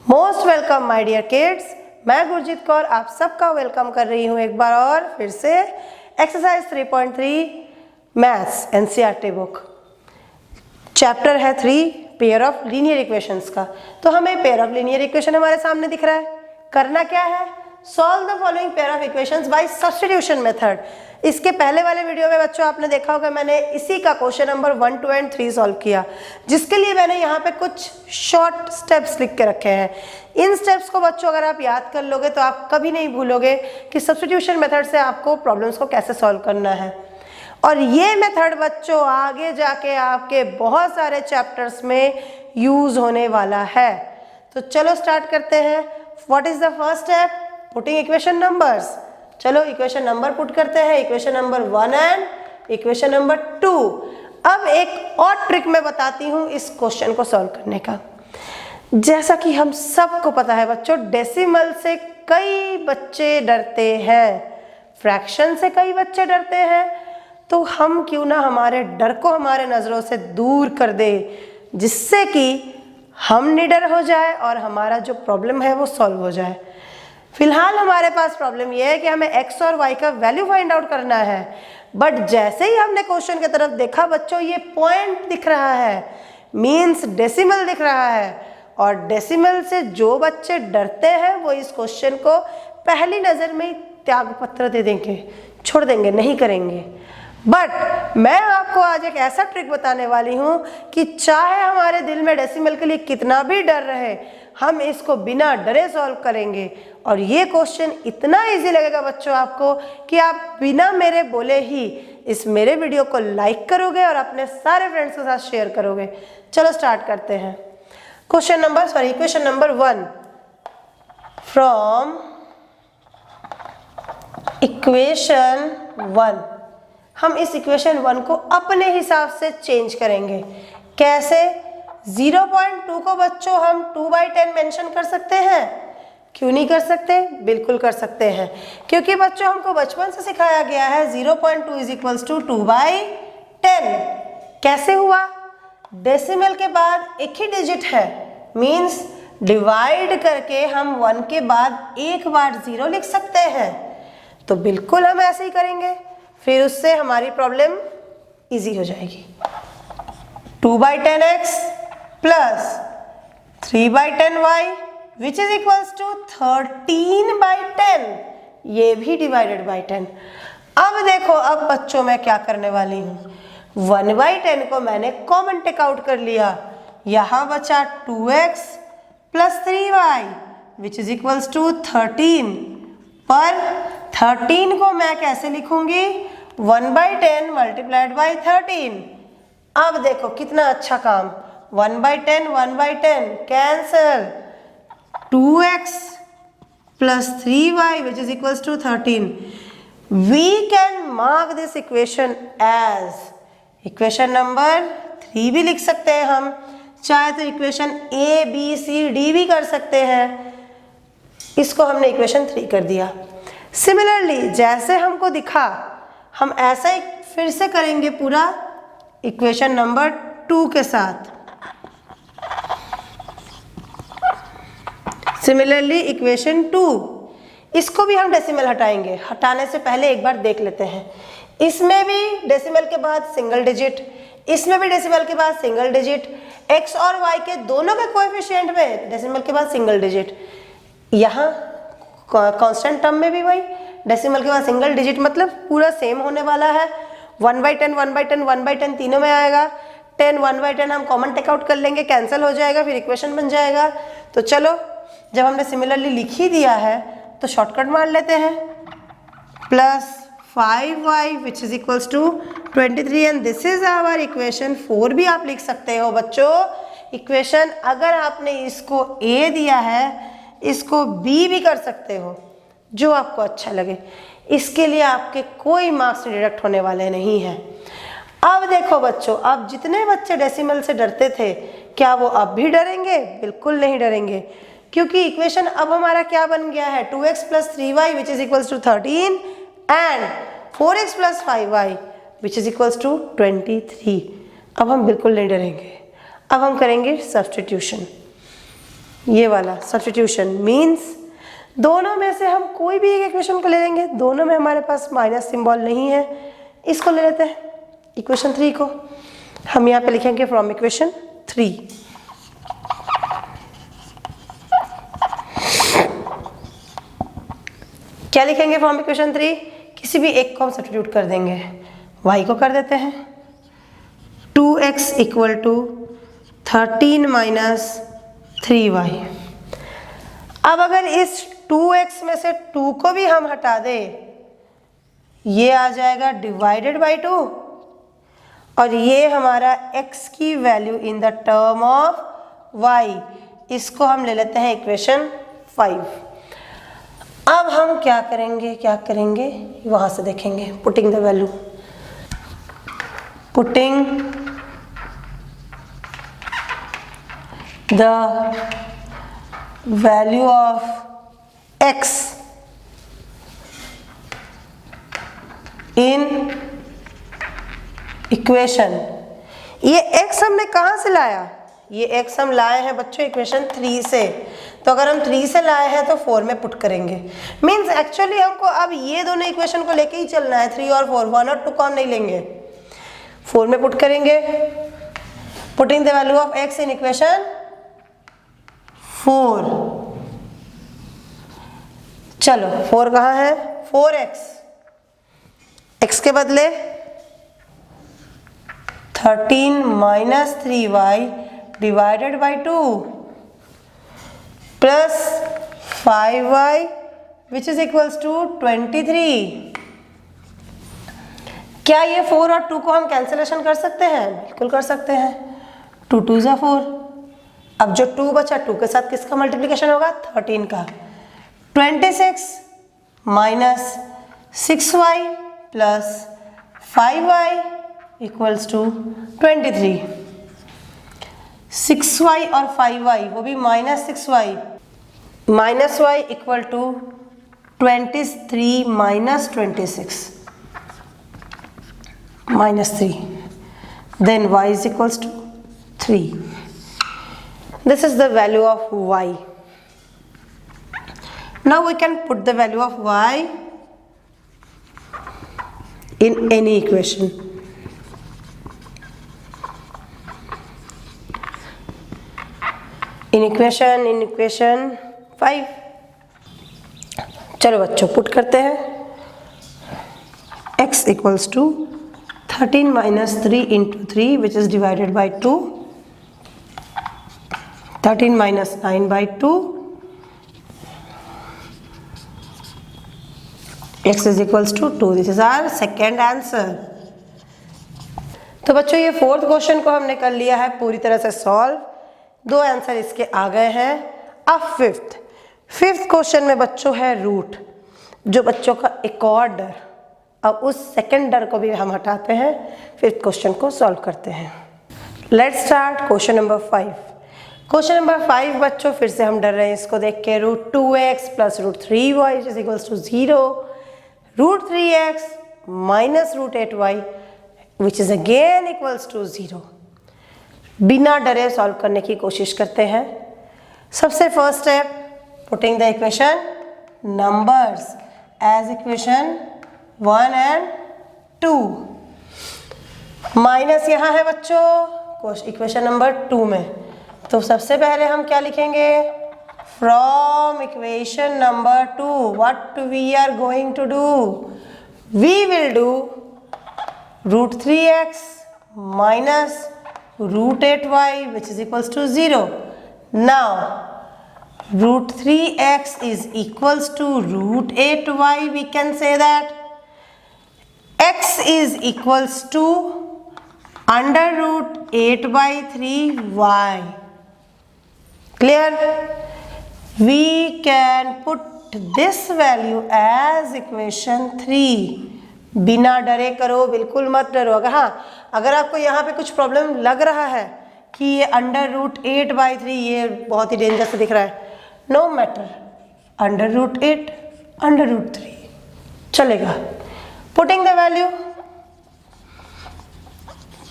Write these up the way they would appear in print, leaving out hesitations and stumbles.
Most welcome my dear kids. मैं गुरजीत कौर आप सबका वेलकम कर रही हूँ एक बार और फिर से exercise 3.3 maths NCERT book. Chapter है 3 पेयर ऑफ लीनियर इक्वेशंस का। तो हमें पेयर ऑफ लीनियर इक्वेशन हमारे सामने दिख रहा है। करना क्या है? Solve the following pair of equations bye substitution method. इसके पहले वाले वीडियो में बच्चों आपने देखा होगा मैंने इसी का क्वेश्चन नंबर 1, 2 एंड 3 सॉल्व किया, जिसके लिए मैंने यहाँ पे कुछ शॉर्ट स्टेप्स लिख के रखे हैं। इन स्टेप्स को बच्चों अगर आप याद कर लोगे तो आप कभी नहीं भूलोगे कि सब्स्टिट्यूशन मेथड से आपको प्रॉब्लम्स को कैसे सॉल्व करना है। और ये मेथड बच्चों आगे जाके आपके बहुत सारे चैप्टर्स में यूज होने वाला है। तो चलो स्टार्ट करते हैं। What is the first step? Putting equation numbers. चलो इक्वेशन नंबर पुट करते हैं, equation number 1 and equation number 2। अब एक और ट्रिक मैं बताती हूँ इस क्वेश्चन को सॉल्व करने का। जैसा कि हम सबको पता है बच्चों, डेसिमल से कई बच्चे डरते हैं, फ्रैक्शन से कई बच्चे डरते हैं। तो हम क्यों ना हमारे डर को हमारे नज़रों से दूर कर दे, जिससे कि हम निडर हो जाए और हमारा जो प्रॉब्लम है वो सॉल्व हो जाए। फिलहाल हमारे पास प्रॉब्लम यह है कि हमें x और y का वैल्यू फाइंड आउट करना है। बट जैसे ही हमने क्वेश्चन की तरफ देखा बच्चों, ये पॉइंट दिख रहा है, मीन्स डेसिमल दिख रहा है। और डेसिमल से जो बच्चे डरते हैं वो इस क्वेश्चन को पहली नज़र में ही त्याग पत्र दे देंगे, छोड़ देंगे, नहीं करेंगे। बट मैं आपको आज एक ऐसा ट्रिक बताने वाली हूँ कि चाहे हमारे दिल में डेसिमल के लिए कितना भी डर रहे, हम इसको बिना डरे सॉल्व करेंगे। और ये क्वेश्चन इतना इजी लगेगा बच्चों आपको कि आप बिना मेरे बोले ही इस मेरे वीडियो को लाइक करोगे और अपने सारे फ्रेंड्स के साथ शेयर करोगे। चलो स्टार्ट करते हैं। Equation number 1 from equation 1। हम इस इक्वेशन 1 को अपने हिसाब से चेंज करेंगे। कैसे? 0.2 को बच्चों हम 2/10 मेंशन कर सकते हैं। क्यों नहीं कर सकते? बिल्कुल कर सकते हैं, क्योंकि बच्चों हमको बचपन से सिखाया गया है 0.2 = 2/10। कैसे हुआ? डेसिमल के बाद एक ही डिजिट है, मीन्स डिवाइड करके हम 1 के बाद एक बार 0 लिख सकते हैं। तो बिल्कुल हम ऐसे ही करेंगे, फिर उससे हमारी प्रॉब्लम इजी हो जाएगी। 2/10x plus 3/10y which is equals to 13/10, ये भी डिवाइडेड बाई 10। अब देखो, अब बच्चों मैं क्या करने वाली हूँ, 1/10 को मैंने कॉमन टेक आउट कर लिया। यहाँ बचा 2x plus 3y which is equals to 13। पर 13 को मैं कैसे लिखूंगी? 1/10 मल्टीप्लाइड बाई 13। अब देखो कितना अच्छा काम, 1/10 cancel, 2x plus 3y which is equals to 13. We can mark this equation as equation number 3 भी लिख सकते हैं हम, चाहे तो equation A, B, C, D भी कर सकते हैं। इसको हमने इक्वेशन 3 कर दिया। सिमिलरली जैसे हमको दिखा, हम ऐसा ही फिर से करेंगे पूरा इक्वेशन नंबर 2 के साथ। सिमिलरली इक्वेशन 2, इसको भी हम डेसिमल हटाएंगे। हटाने से पहले एक बार देख लेते हैं। इसमें भी डेसिमल के बाद सिंगल डिजिट, इसमें भी डेसिमल के बाद सिंगल डिजिट, x और y के दोनों के कोएफिशिएंट में डेसिमल के बाद सिंगल डिजिट। यहाँ कांस्टेंट टर्म में भी वही डेसिमल के बाद सिंगल डिजिट, मतलब पूरा सेम होने वाला है। 1/10 1/10 1/10 तीनों में आएगा। 10 1/10 हम कॉमन टेक आउट कर लेंगे, कैंसिल हो जाएगा, फिर इक्वेशन बन जाएगा। तो चलो, जब हमने सिमिलरली लिख ही दिया है तो शॉर्टकट मार लेते हैं। Plus 5y which is equals to 23 and this is our equation 4 भी आप लिख सकते हो बच्चों। इक्वेशन अगर आपने इसको a दिया है, इसको b भी कर सकते हो, जो आपको अच्छा लगे। इसके लिए आपके कोई मार्क्स डिडक्ट होने वाले नहीं हैं। अब देखो बच्चों, अब जितने बच्चे डेसिमल से डरते थे, क्या वो अब भी डरेंगे? बिल्कुल नहीं डरेंगे, क्योंकि इक्वेशन अब हमारा क्या बन गया है, 2x plus 3y which is equals to 13 and 4x plus 5y which is equals to 23। अब हम बिल्कुल नहीं डरेंगे। अब हम करेंगे सब्स्टिट्यूशन। ये वाला सब्स्टिट्यूशन मीन्स दोनों में से हम कोई भी एक इक्वेशन को ले लेंगे, दोनों में हमारे पास माइनस सिंबल नहीं है, इसको ले लेते हैं इक्वेशन 3 को। हम यहाँ पे लिखेंगे फ्रॉम इक्वेशन 3। क्या लिखेंगे फ्रॉम इक्वेशन 3? किसी भी एक को हम सब्स्टिट्यूट कर देंगे। y को कर देते हैं 2x equal to 13 minus 3y। अब अगर इस 2x में से 2 को भी हम हटा दें, ये आ जाएगा डिवाइडेड बाई 2 और ये हमारा x की value in the term of y। इसको हम ले लेते हैं इक्वेशन 5। अब हम क्या करेंगे वहां से देखेंगे। Putting the value, putting the value of x in equation. ये x हमने कहाँ से लाया? ये x हम लाए हैं बच्चों इक्वेशन 3 से। तो अगर हम 3 से लाए हैं तो 4 में पुट करेंगे। मीन्स एक्चुअली हमको अब ये दोनों इक्वेशन को लेके ही चलना है, 3 और 4, 1 और 2 को हम नहीं लेंगे, 4 में पुट करेंगे। Putting the value of x in equation 4। चलो 4 कहाँ है? 4x, x के बदले 13 minus 3y divided by 2 plus 5y which is equals to 23। क्या ये 4 और 2 को हम कैंसिलेशन कर सकते हैं? बिल्कुल कर सकते हैं। 2 2 ज़ा 4। अब जो 2 बचा, 2 के साथ किसका मल्टीप्लिकेशन होगा? 13 का। 26 minus 6y plus 5y equals to 23। 6y और 5y वो भी minus 6y, minus y equal to 23 minus 26 minus 3, then y is equals to 3. This is the value of y. Now we can put the value of y in any equation. In equation 5. चलो बच्चों put करते हैं। x equals to 13 minus 3 into 3 which is divided by 2, 13 minus 9 by 2, x is equals to 2. This is our second answer. तो बच्चों ये fourth question को हमने कर लिया है पूरी तरह से सॉल्व। 2 आंसर इसके आ गए हैं। अब फिफ्थ क्वेश्चन में बच्चों है रूट, जो बच्चों का एक और डर। अब उस सेकंड डर को भी हम हटाते हैं, फिफ्थ क्वेश्चन को सॉल्व करते हैं। Let's start question number 5। Question number 5 बच्चों फिर से हम डर रहे हैं इसको देख के। Root 2x plus root 3y is equals to 0, root 3x minus root 8y which is again equals to 0। बिना डरे सॉल्व करने की कोशिश करते हैं। सबसे first step, putting the equation numbers as equation 1 and 2। माइनस यहाँ है बच्चों इक्वेशन नंबर 2 में, तो सबसे पहले हम क्या लिखेंगे? From equation number 2 what we are going to do? We will do root 3x minus root 8y which is equals to 0। Now root 3x is equals to root 8y, we can say that x is equals to under root 8 by 3y. Clear? We can put this value as equation 3. बिना डरे करो, बिल्कुल मत डरो। अगर आपको यहाँ पे कुछ प्रॉब्लम लग रहा है कि ये अंडर रूट 8 बाई 3 ये बहुत ही डेंजर से दिख रहा है, no matter, under root 8 under root 3 चलेगा। Putting the value,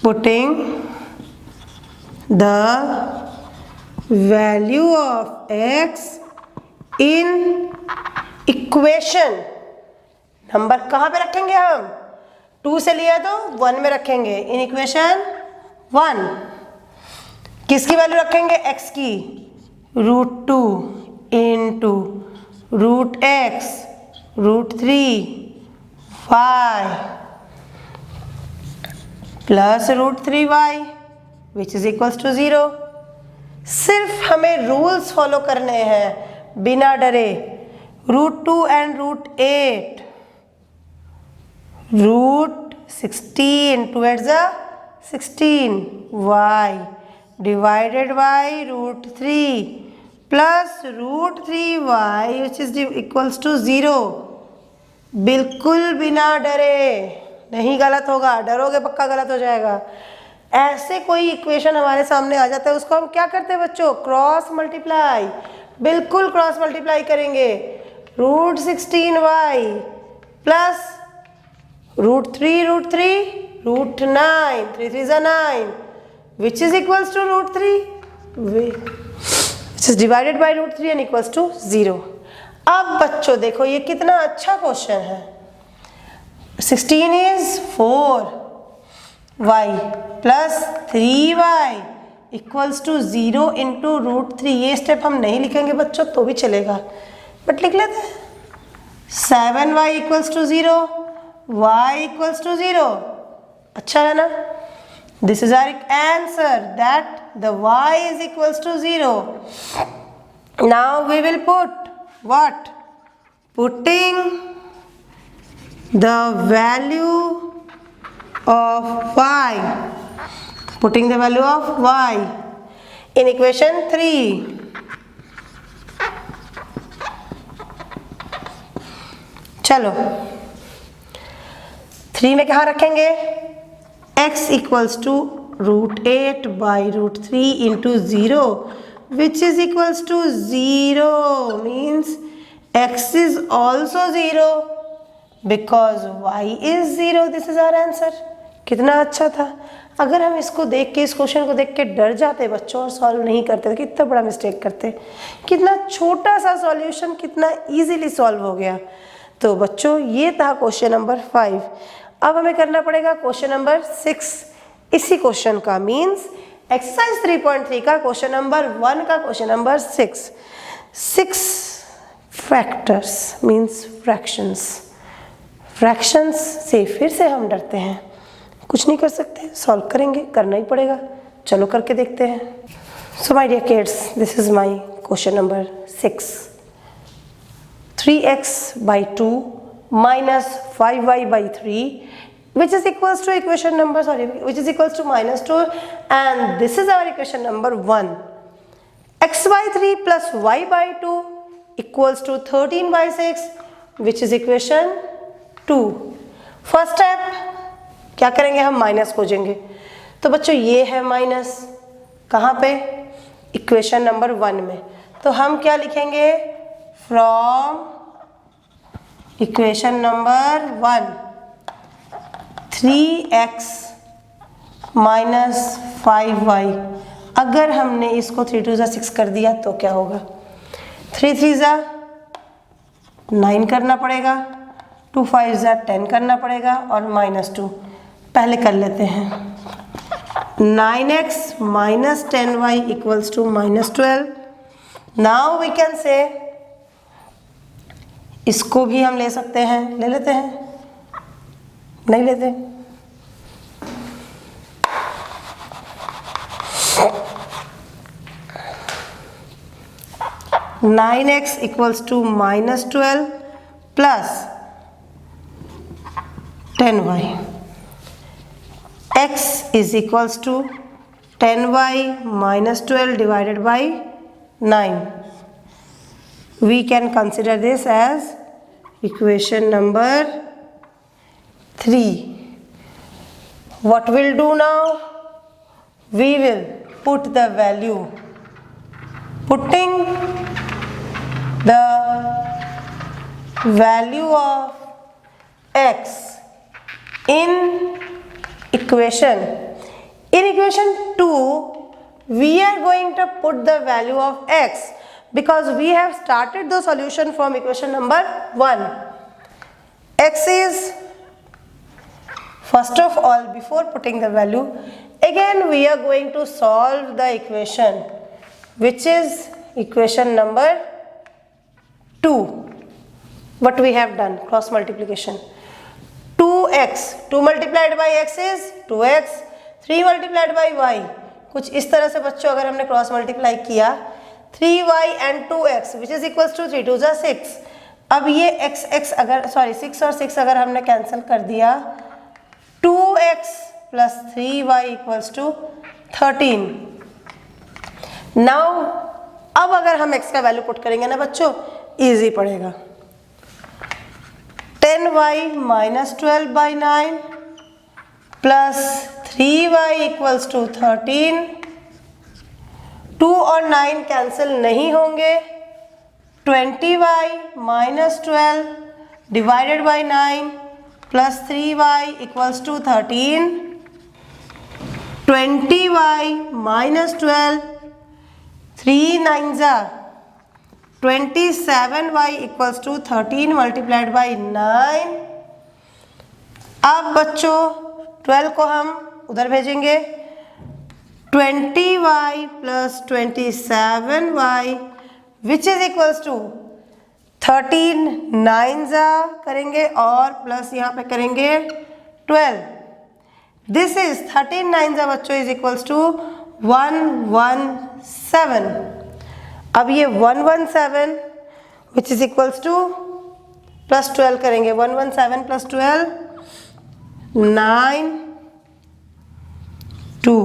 putting the value of x in equation, number कहाँ पे रखेंगे हम, 2 से लिया तो 1 में रखेंगे, इन इक्वेशन 1 किसकी वैल्यू रखेंगे, x की, √2 into √x √3y plus √3y which is equals to 0। सिर्फ हमें रूल्स फॉलो करने हैं बिना डरे। √2 and √8, √16 2 8 16 y divided by √3 plus √3y which is equals to 0। बिल्कुल बिना डरे, नहीं गलत होगा, डरोगे पक्का गलत हो जाएगा। ऐसे कोई इक्वेशन हमारे सामने आ जाता है, उसको हम क्या करते हैं बच्चों, क्रॉस मल्टीप्लाई, बिल्कुल क्रॉस मल्टीप्लाई करेंगे। √16y plus √3 √9 3 3 is 9 which is equals to √3 which is divided by √3 and equals to 0। अब बच्चों देखो ये कितना अच्छा क्वेश्चन है। 16 is 4y plus 3y equals to 0 into √3। ये स्टेप हम नहीं लिखेंगे बच्चों तो भी चलेगा, बट लिख लेते हैं। 7y equals to 0, y equals to 0। अच्छा है ना, this is our answer that the y is equals to 0। Now we will put what, putting the value of y, putting the value of y in equation 3। चलो 3 में कहाँ रखेंगे, x equals to √8 by √3 into 0 which is equals to 0 means x is also 0 because y is 0। this is our answer। कितना अच्छा था। अगर हम इसको देख के, इस क्वेश्चन को देख के डर जाते बच्चों और सॉल्व नहीं करते तो कितना बड़ा मिस्टेक करते। कितना छोटा सा सॉल्यूशन कितना इजीली सॉल्व हो गया। तो बच्चों ये था क्वेश्चन नंबर 5। अब हमें करना पड़ेगा क्वेश्चन नंबर 6 इसी क्वेश्चन का, मीन्स एक्सरसाइज 3.3 का क्वेश्चन नंबर 1 का question number 6 factors means fractions. Fractions से फिर से हम डरते हैं, कुछ नहीं कर सकते, सॉल्व करेंगे, करना ही पड़ेगा। चलो करके देखते हैं। So my dear kids, this is my question number 6। 3x by 2 minus 5y by 3 which is equals to equation number, which is equals to -2, and this is our equation number 1। x by 3 plus y by 2 equals to 13 by 6 which is equation 2। First step क्या करेंगे, हम minus खोजेंगे। तो बच्चों ये है minus, कहाँ पे, इक्वेशन नंबर 1 में। तो हम क्या लिखेंगे, from equation number 1 3x minus 5y। अगर हमने इसको 3 2 6 कर दिया तो क्या होगा, 3 3 9 करना पड़ेगा, 2 5 10 करना पड़ेगा और -2 पहले कर लेते हैं। 9x minus 10y equals to -12। Now we can say, इसको भी हम ले सकते हैं, ले लेते हैं, नहीं लेते, (9x equals to -12 plus 10y। x is equals to 10y minus 12 divided by 9। We can consider this as equation number 3। What we'll do now? We will put the value, putting the value of x in equation 2 we are going to put the value of x because we have started the solution from equation number 1. X is, first of all, before putting the value, again we are going to solve the equation which is equation number 2. What we have done, cross multiplication. 2x, 2 multiplied by x is 2x, 3 multiplied by y. कुछ इस तरह से बच्चों अगर हमने cross multiply किया 3y and 2x which is equals to 3 2 जा 6. अब ये x अगर 6 और 6 अगर हमने कैंसिल कर दिया 2x plus 3y equals to 13. Now अब अगर हम x का वैल्यू पुट करेंगे ना बच्चों, इजी पड़ेगा. 10y minus 12 by 9 plus 3y equals to 13. 2 और 9 कैंसिल नहीं होंगे. 20y minus 12 divided by 9 plus 3y equals to 13. 20y minus 12, 3 9s are 27y equals to 13 multiplied by 9. अब बच्चों 12 को हम उधर भेजेंगे. 20y plus 27y which is equals to 13 9s करेंगे और प्लस यहाँ पे करेंगे 12. दिस इज 13 9s बच्चों इज इक्वल्स टू 117. अब ये 117 which is equals to plus 12 करेंगे. 117 plus 12 9 2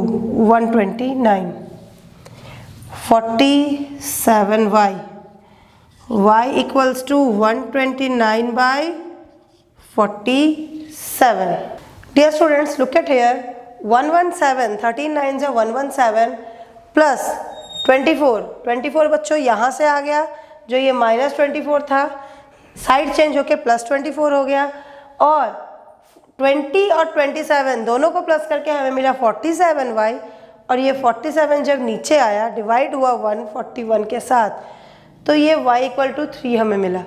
129. 47y y equals to 129 by 47. Dear students, look at here. 117 13 9 से 117 प्लस 24 बच्चों यहाँ से आ गया, जो ये -24 था साइड चेंज होके +24 हो गया, और 20 और 27 दोनों को प्लस करके हमें मिला 47y, और ये 47 जब नीचे आया डिवाइड हुआ 141 के साथ, तो ये y इक्वल टू 3 हमें मिला.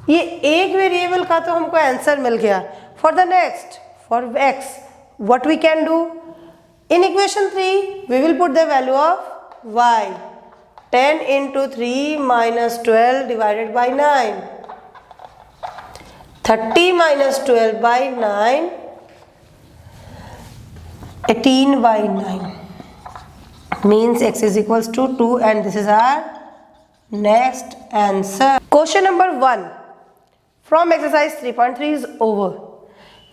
ये एक वेरिएबल का तो हमको आंसर मिल गया. For the next, for x, what we can do in equation 3, we will put the value of y. 10 into 3 minus 12 divided by 9. 30 minus 12 by 9, 18 by 9 means x is equals to 2, and this is our next answer. Question number 1 from exercise 3.3 is over.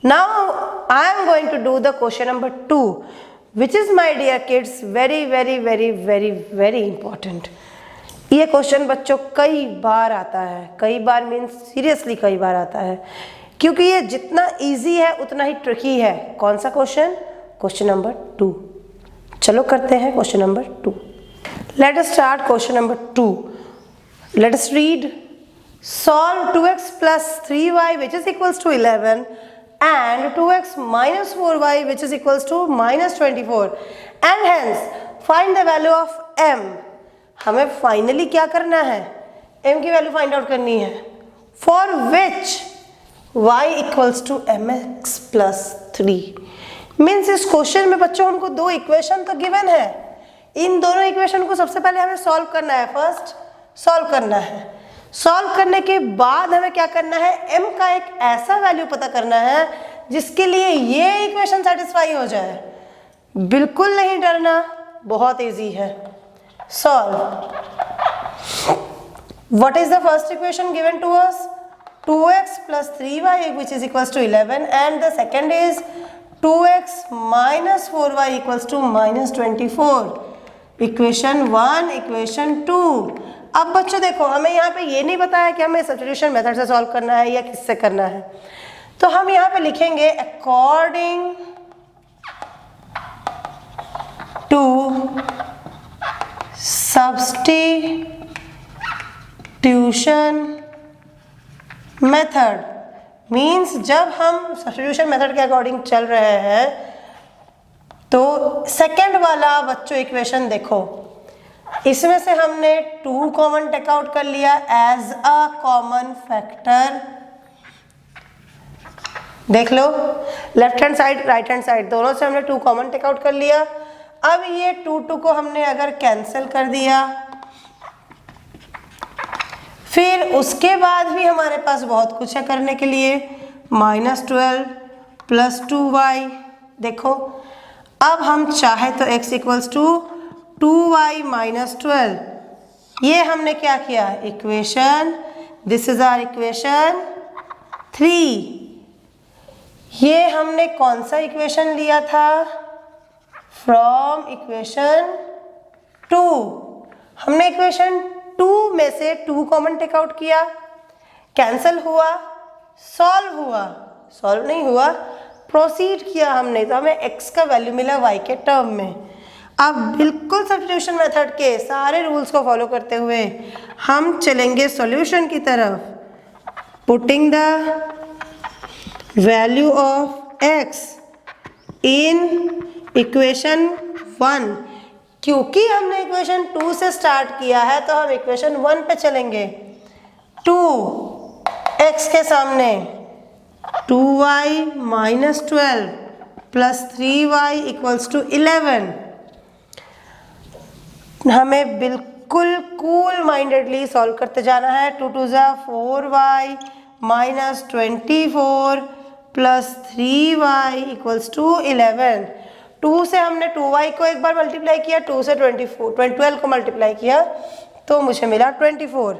Now I am going to do the question number 2, which is, my dear kids, very very very very very important. ये question बच्चों कई बार आता है, कई बार means seriously कई बार आता है, क्योंकि ये जितना इजी है उतना ही ट्रिकी है. कौन सा क्वेश्चन? Question number 2. चलो करते हैं question number 2. Let us start question number 2. Let us read. Solve 2x plus 3y which is equals to 11 and 2x minus 4y which is equals to -24, and hence find the value of m. हमें finally क्या करना है? m की value find out करनी है. For which y equals to mx plus 3. Means इस question में बच्चों हमको दो इक्वेशन तो गिवन है. इन दोनों इक्वेशन को सबसे पहले हमें सॉल्व करना है. फर्स्ट सॉल्व करना है. सॉल्व करने के बाद हमें क्या करना है? m का एक ऐसा वैल्यू पता करना है जिसके लिए ये इक्वेशन सेटिस्फाई हो जाए. बिल्कुल नहीं डरना, बहुत इजी है. Solve. What is the first equation given to us? 2x plus 3y which is equals to 11, and the second is 2x minus 4y equals to -24. Equation 1, equation 2. अब बच्चों देखो, हमें यहाँ पे ये नहीं बताया कि हमें सब्स्टिट्यूशन मेथड से सॉल्व करना है या किससे करना है, तो हम यहाँ पे लिखेंगे according to substitution method. Means जब हम सब्स्टिट्यूशन मेथड के अकॉर्डिंग चल रहे हैं तो सेकंड वाला बच्चों इक्वेशन देखो, इसमें से हमने 2 कॉमन टेकआउट कर लिया एज अ कॉमन फैक्टर। देख लो, left hand side right hand side दोनों से हमने 2 कॉमन टेकआउट कर लिया। अब ये 2 को हमने अगर कैंसिल कर दिया, फिर उसके बाद भी हमारे पास बहुत कुछ है करने के लिए। -12 + 2y, देखो अब हम चाहे तो x = 2y - 12, ये हमने क्या किया equation, this is our equation 3। ये हमने कौन सा इक्वेशन लिया था, फ्रॉम इक्वेशन 2। हमने इक्वेशन 2 में से 2 कॉमन टेक आउट किया, कैंसिल हुआ, सॉल्व हुआ, सॉल्व नहीं हुआ, प्रोसीड किया हमने, तो हमें x का वैल्यू मिला y के टर्म में। अब बिल्कुल सब्स्टिट्यूशन मेथड के सारे रूल्स को फॉलो करते हुए हम चलेंगे सॉल्यूशन की तरफ। Putting the value of x in equation 1, क्योंकि हमने इक्वेशन 2 से स्टार्ट किया है तो हम इक्वेशन 1 पे चलेंगे। 2x के सामने 2y - 12 + 3y = 11। हमें बिल्कुल कूल माइंडेडली सॉल्व करते जाना है। 2 2 ज़ा 4y - 24 + 3y = 11। 2 से हमने 2y को एक बार मल्टीप्लाई किया, 2 से 12 को मल्टीप्लाई किया तो मुझे मिला 24।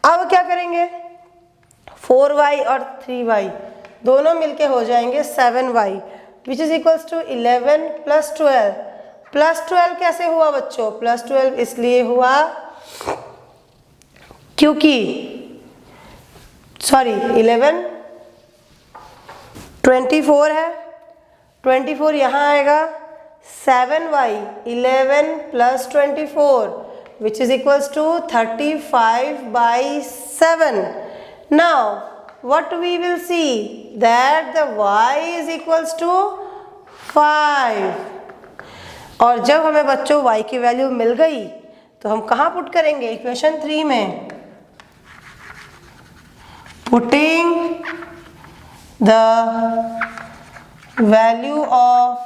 अब क्या करेंगे, 4y और 3y दोनों मिलके हो जाएंगे 7y which is equals to 11 + 12। +12 कैसे हुआ बच्चों, +12 इसलिए हुआ क्योंकि 11 24 है, 24 यहाँ आएगा, 7y 11 + 24 which is equals to 35/7. Now what we will see that the y is equals to 5। और जब हमें बच्चों y की वैल्यू मिल गई तो हम कहाँ पुट करेंगे, इक्वेशन 3 में। Putting the value of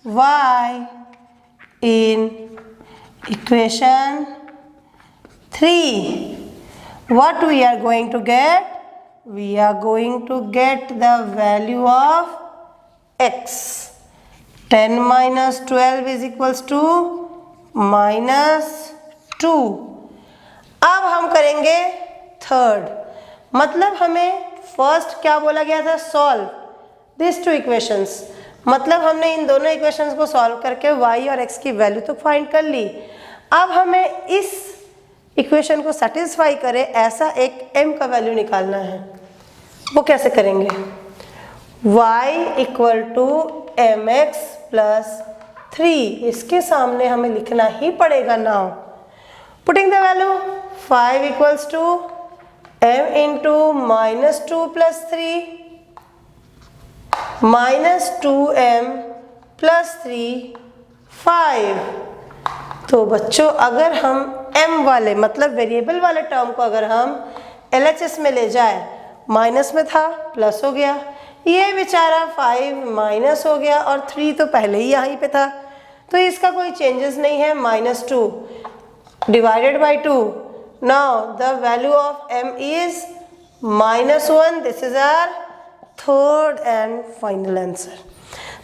y in equation 3, what we are going to get, we are going to get the value of x। 10 - 12 is equals to -2। अब हम करेंगे थर्ड, मतलब हमें फर्स्ट क्या बोला गया था, सॉल्व दिस 2 इक्वेशंस, मतलब हमने इन दोनों इक्वेशंस को सॉल्व करके y और x की वैल्यू तो फाइंड कर ली। अब हमें इस इक्वेशन को सेटिस्फाई करे ऐसा एक m का वैल्यू निकालना है। वो कैसे करेंगे, y = mx + 3, इसके सामने हमें लिखना ही पड़ेगा now. Putting the value 5 = m × -2 + 3 -2m + 3 5। तो बच्चों अगर हम m वाले मतलब वेरिएबल वाले टर्म को अगर हम LHS में ले जाए, माइनस में था प्लस हो गया, ये बेचारा 5 माइनस हो गया और 3 तो पहले ही यहीं पे था, तो इसका कोई चेंजेस नहीं है। -2 divided by 2, now the value of m is -1। This is our third and final answer.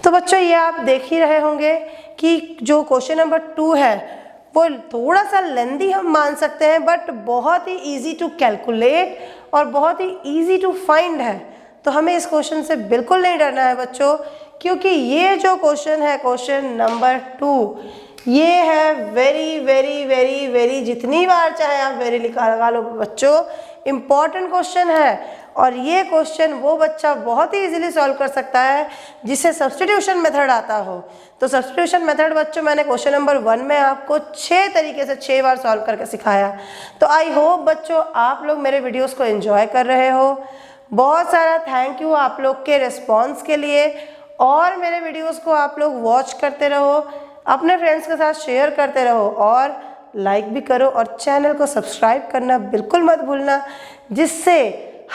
तो बच्चों ये आप देख ही रहे होंगे कि जो क्वेश्चन नंबर 2 है वो थोड़ा सा लेंदी हम मान सकते हैं, बट बहुत ही इजी टू कैलकुलेट और बहुत ही इजी टू फाइंड है। तो हमें इस क्वेश्चन से बिल्कुल नहीं डरना है बच्चों, क्योंकि ये जो क्वेश्चन है क्वेश्चन नंबर 2, ये है वेरी वेरी वेरी वेरी, जितनी बार चाहे आप वेरी लगा लो बच्चों, इम्पॉर्टेंट क्वेश्चन है। और ये क्वेश्चन वो बच्चा बहुत ही इजीली सॉल्व कर सकता है जिसे सब्स्टिट्यूशन मेथड आता हो। तो सब्स्टिट्यूशन मेथड बच्चों मैंने क्वेश्चन नंबर 1 में आपको 6 तरीके से 6 बार सॉल्व करके सिखाया। तो आई होप बच्चों आप लोग मेरे वीडियोस को एंजॉय कर रहे हो। बहुत सारा थैंक यू आप लोग के रिस्पॉन्स के लिए। और मेरे वीडियोस को आप लोग वॉच करते रहो, अपने फ्रेंड्स के साथ शेयर करते रहो और लाइक भी करो और चैनल को सब्सक्राइब करना बिल्कुल मत भूलना, जिससे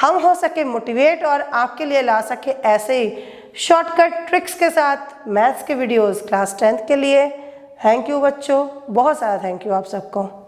हम हो सके मोटिवेट और आपके लिए ला सके ऐसे ही शॉर्टकट ट्रिक्स के साथ मैथ्स के वीडियोस क्लास 10th के लिए। थैंक यू बच्चों, बहुत सारा थैंक यू आप सबको।